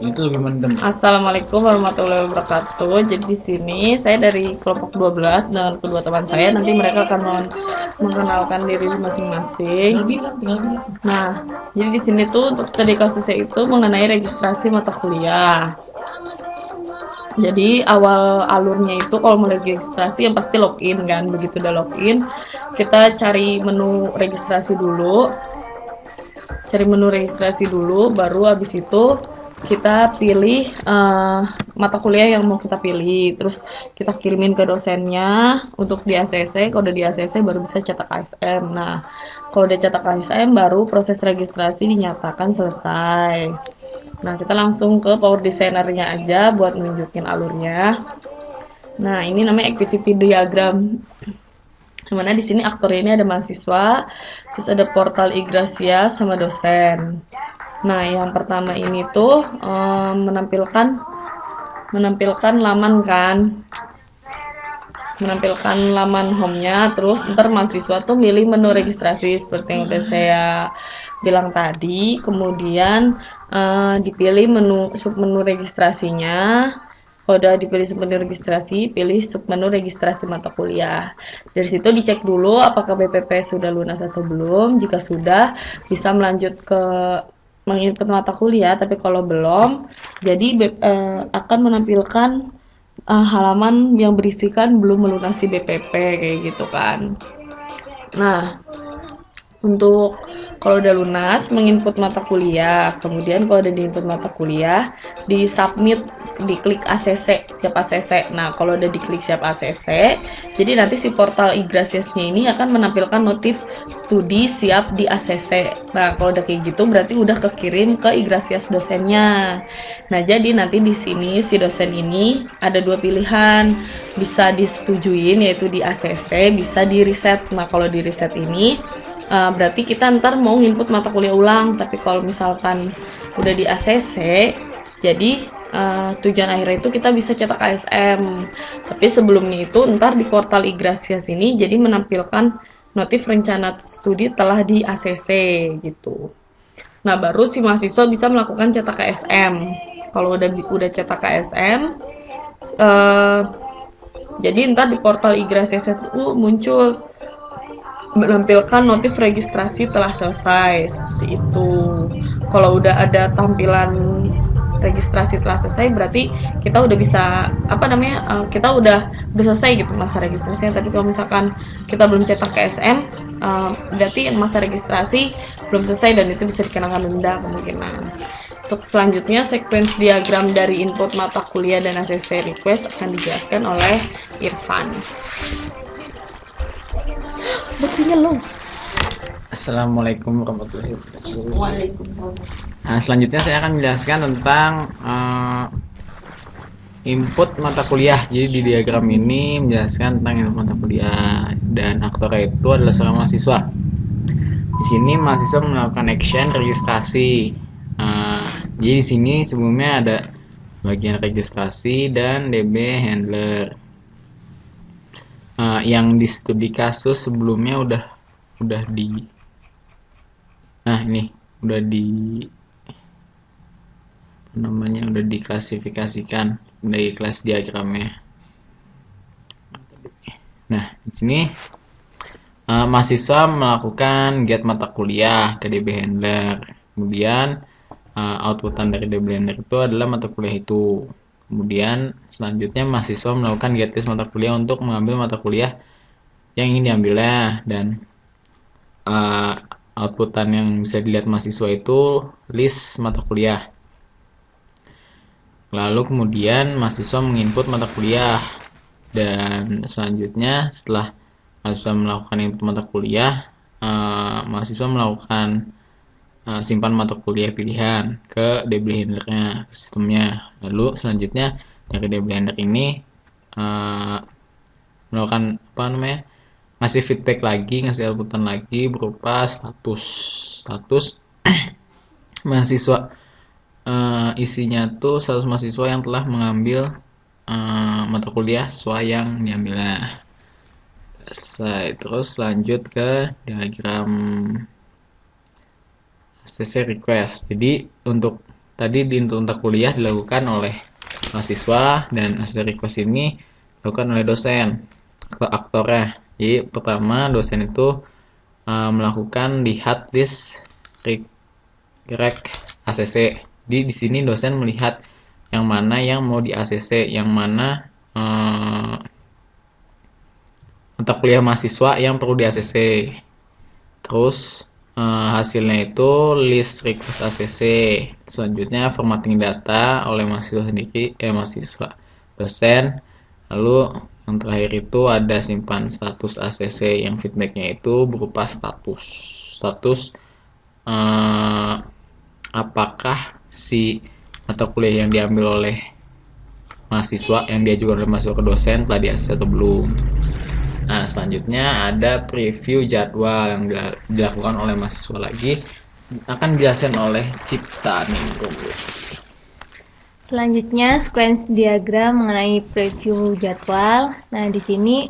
Itu gimana teman? Assalamualaikum warahmatullahi wabarakatuh. Jadi di sini saya dari kelompok 12 dengan kedua teman saya. Nanti mereka akan mengenalkan diri masing-masing. Nah, jadi di sini tuh untuk studi kasusnya itu mengenai registrasi mata kuliah. Jadi awal alurnya itu kalau mau registrasi yang pasti login kan. Begitu udah login, kita cari menu registrasi dulu. Cari menu registrasi dulu, baru habis itu kita pilih mata kuliah yang mau kita pilih, terus kita kirimin ke dosennya untuk di ACC. Kalau udah di ACC baru bisa cetak ASM. Nah, kalau udah cetak ASM baru proses registrasi dinyatakan selesai. Nah, kita langsung ke power designernya aja buat nunjukin alurnya. Nah, ini namanya activity diagram. Dimana di sini aktornya ini ada mahasiswa, terus ada portal Igracia sama dosen. Nah, yang pertama ini tuh menampilkan menampilkan laman kan, menampilkan laman home-nya, terus ntar mahasiswa tuh milih menu registrasi seperti yang udah saya bilang tadi, kemudian dipilih submenu registrasinya. Kalau udah dipilih submenu registrasi, pilih submenu registrasi mata kuliah. Dari situ dicek dulu apakah BPP sudah lunas atau belum. Jika sudah, bisa melanjut ke menginput mata kuliah, tapi kalau belum, jadi akan menampilkan halaman yang berisikan belum melunasi BPP kayak gitu kan. Nah, untuk kalau udah lunas menginput mata kuliah, kemudian kalau udah diinput mata kuliah di submit, diklik ACC, siap ACC. Nah, kalau udah diklik siap ACC, jadi nanti si portal Igrasiasnya ini akan menampilkan notif studi siap di ACC. Nah, kalau udah kayak gitu berarti udah kekirim ke Igrasias dosennya. Nah, jadi nanti di sini si dosen ini ada dua pilihan, bisa disetujuin yaitu di ACC, bisa di reset. Nah, kalau di reset ini berarti kita ntar mau input mata kuliah ulang, tapi kalau misalkan udah di ACC, jadi tujuan akhirnya itu kita bisa cetak ASM. Tapi sebelumnya itu ntar di portal Igrasias ini jadi menampilkan notif rencana studi telah di ACC gitu. Nah, baru si mahasiswa bisa melakukan cetak ASM. Kalau udah cetak ASM, eh, jadi ntar di portal Igrasias itu muncul menampilkan notif registrasi telah selesai seperti itu. Kalau udah ada tampilan registrasi telah selesai berarti kita udah bisa kita udah selesai gitu masa registrasinya. Tapi kalau misalkan kita belum cetak ke SM, berarti masa registrasi belum selesai dan itu bisa dikenakan denda kemungkinan. Untuk selanjutnya, sequence diagram dari input mata kuliah dan ACC request akan dijelaskan oleh Irfan. Baterainya low. Assalamualaikum warahmatullahi wabarakatuh. Waalaikumsalam. Nah, selanjutnya saya akan menjelaskan tentang input mata kuliah. Jadi di diagram ini menjelaskan tentang input mata kuliah dan aktornya itu adalah seorang mahasiswa. Di sini mahasiswa melakukan action registrasi. Jadi di sini sebelumnya ada bagian registrasi dan DB handler. Yang di studi kasus sebelumnya udah di ini udah di udah diklasifikasikan dari kelas diagramnya. Nah, di sini mahasiswa melakukan get mata kuliah ke DB handler. Kemudian outputan dari DB handler itu adalah mata kuliah itu. Kemudian selanjutnya mahasiswa melakukan get list mata kuliah untuk mengambil mata kuliah yang ingin diambilnya, dan outputan yang bisa dilihat mahasiswa itu list mata kuliah. Lalu kemudian mahasiswa menginput mata kuliah, dan selanjutnya setelah mahasiswa melakukan input mata kuliah, mahasiswa melakukan simpan mata kuliah pilihan ke DB handlernya, sistemnya. Lalu selanjutnya dari DB handler ini melakukan ngasih feedback lagi, ngasih outputan lagi berupa status mahasiswa. Isinya tuh status mahasiswa yang telah mengambil mata kuliah sesuai yang diambilnya. Selesai. Terus lanjut ke diagram ACC request. Jadi untuk tadi di mata kuliah dilakukan oleh mahasiswa, dan hasil request ini dilakukan oleh dosen atau aktornya. Jadi pertama dosen itu melakukan lihat list rek ACC. Di sini dosen melihat yang mana yang mau di ACC, yang mana mata kuliah mahasiswa yang perlu di ACC. Terus hasilnya itu list request ACC. Selanjutnya formatting data oleh mahasiswa sendiri, mahasiswa dosen. Lalu yang terakhir itu ada simpan status ACC, yang feedbacknya itu berupa status apakah si mata kuliah yang diambil oleh mahasiswa, yang diajukan oleh mahasiswa ke dosen, telah di ACC atau belum. Nah, selanjutnya ada preview jadwal yang dilakukan oleh mahasiswa lagi, akan dijelaskan oleh Cipta Ningrum. Selanjutnya sequence diagram mengenai preview jadwal. Nah, di sini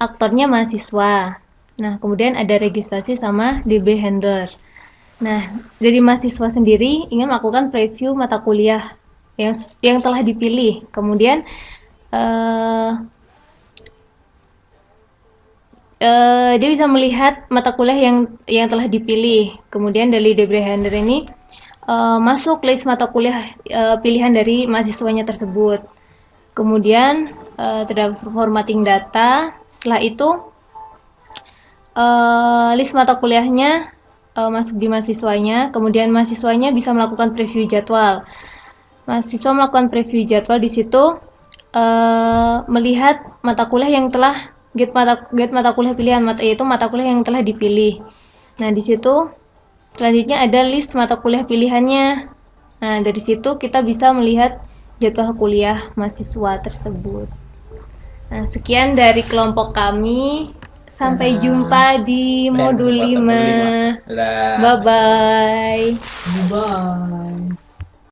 aktornya mahasiswa. Nah, kemudian ada registrasi sama DB handler. Nah, dari mahasiswa sendiri ingin melakukan preview mata kuliah yang telah dipilih. Kemudian dia bisa melihat mata kuliah yang telah dipilih. Kemudian dari DB handler ini masuk list mata kuliah pilihan dari mahasiswanya tersebut. Kemudian terdapat formatting data. Setelah itu list mata kuliahnya masuk di mahasiswanya. Kemudian mahasiswanya bisa melakukan preview jadwal. Mahasiswa melakukan preview jadwal di situ melihat mata kuliah yang telah get mata kuliah pilihan, yaitu mata kuliah yang telah dipilih. Nah, di situ selanjutnya ada list mata kuliah pilihannya. Nah, dari situ kita bisa melihat jadwal kuliah mahasiswa tersebut. Nah, sekian dari kelompok kami. Sampai jumpa di modul 5. Bye-bye. Bye.